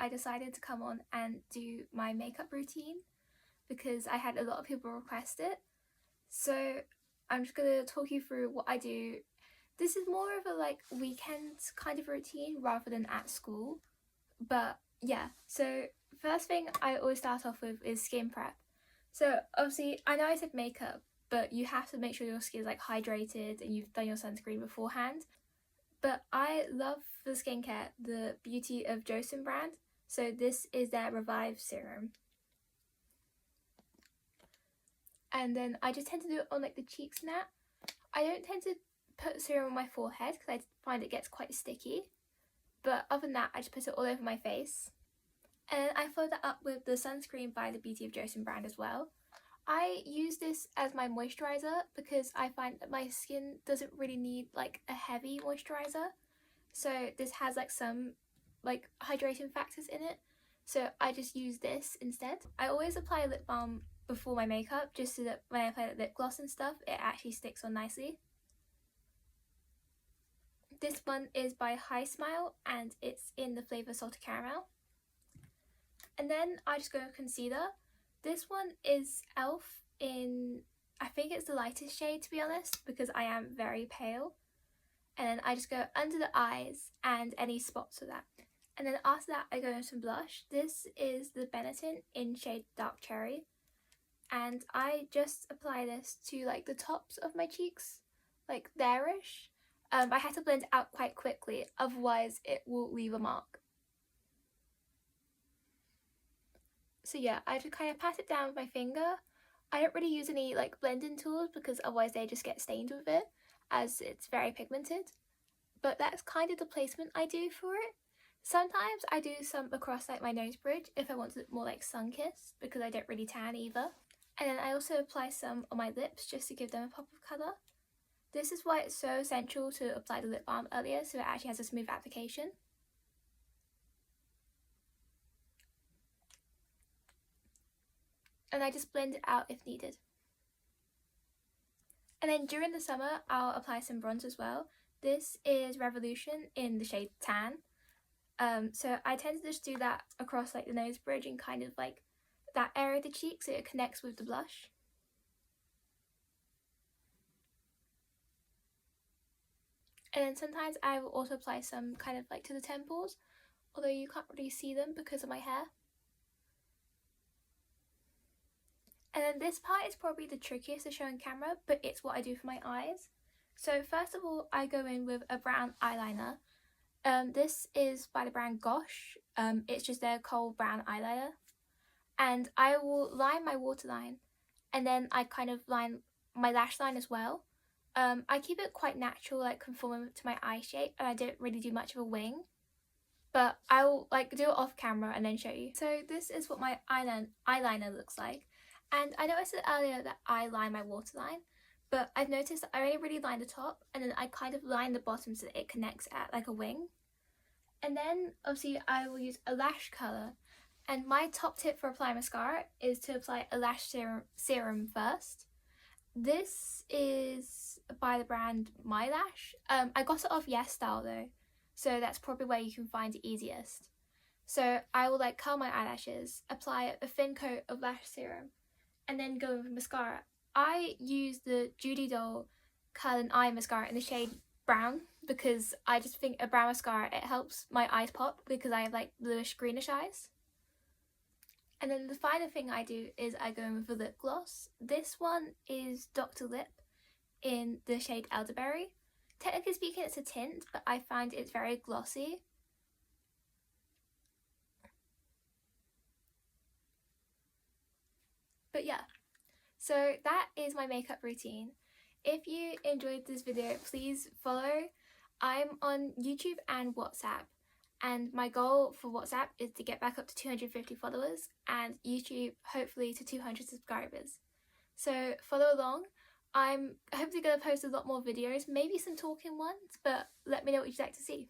I decided to come on and do my makeup routine because I had a lot of people request it. So I'm just going to talk you through what I do. This is more of a like weekend kind of routine rather than at school. But yeah, so first thing I always start off with is skin prep. So obviously I know I said makeup, but you have to make sure your skin is like hydrated and you've done your sunscreen beforehand. But I love for skincare the Beauty of Joseon brand. So this is their Revive Serum. And then I just tend to do it on like the cheeks and that. I don't tend to put serum on my forehead because I find it gets quite sticky. But other than that, I just put it all over my face. And I follow that up with the sunscreen by the Beauty of Joseon brand as well. I use this as my moisturiser because I find that my skin doesn't really need like a heavy moisturiser. So this has like some like hydration factors in it. So I just use this instead. I always apply a lip balm before my makeup just so that when I apply the lip gloss and stuff, it actually sticks on nicely. This one is by Hi Smile and it's in the flavour Salted Caramel. And then I just go with concealer. This one is e.l.f. in, I think it's the lightest shade to be honest, because I am very pale. And then I just go under the eyes and any spots of that. And then after that I go in some blush. This is the Benetton in shade Dark Cherry. And I just apply this to like the tops of my cheeks, like there-ish. I had to blend it out quite quickly, otherwise it will leave a mark. So yeah, I just kind of pat it down with my finger. I don't really use any like blending tools because otherwise they just get stained with it as it's very pigmented. But that's kind of the placement I do for it. Sometimes I do some across like my nose bridge if I want to look more like sun-kissed because I don't really tan either. And then I also apply some on my lips just to give them a pop of colour. This is why it's so essential to apply the lip balm earlier so it actually has a smooth application. And I just blend it out if needed. And then during the summer I'll apply some bronze as well. This is Revolution in the shade Tan. So I tend to just do that across like the nose bridge and kind of like that area of the cheek so it connects with the blush. And then sometimes I will also apply some kind of like to the temples, although you can't really see them because of my hair. And then this part is probably the trickiest to show on camera, but it's what I do for my eyes. So first of all, I go in with a brown eyeliner. This is by the brand Gosh. It's just their coal brown eyeliner. And I will line my waterline, and then I kind of line my lash line as well. I keep it quite natural, like conforming to my eye shape, and I don't really do much of a wing. But I will like do it off camera and then show you. So this is what my eyeliner looks like. And I noticed earlier that I line my waterline, but I've noticed that I only really line the top and then I kind of line the bottom so that it connects at like a wing. And then obviously I will use a lash colour. And my top tip for applying mascara is to apply a lash serum first. This is by the brand My Lash. I got it off Yes Style though, so that's probably where you can find it easiest. So I will like curl my eyelashes, apply a thin coat of lash serum, and then go with mascara. I use the Judy Doll Curl and Eye Mascara in the shade Brown because I just think a brown mascara, it helps my eyes pop because I have like bluish greenish eyes. And then the final thing I do is I go in with a lip gloss. This one is Dr. Lip in the shade Elderberry. Technically speaking it's a tint, but I find it's very glossy. But yeah, so that is my makeup routine. If you enjoyed this video, please follow. I'm on YouTube and WhatsApp. And my goal for WhatsApp is to get back up to 250 followers and YouTube hopefully to 200 subscribers. So follow along. I'm hopefully going to post a lot more videos, maybe some talking ones, but let me know what you'd like to see.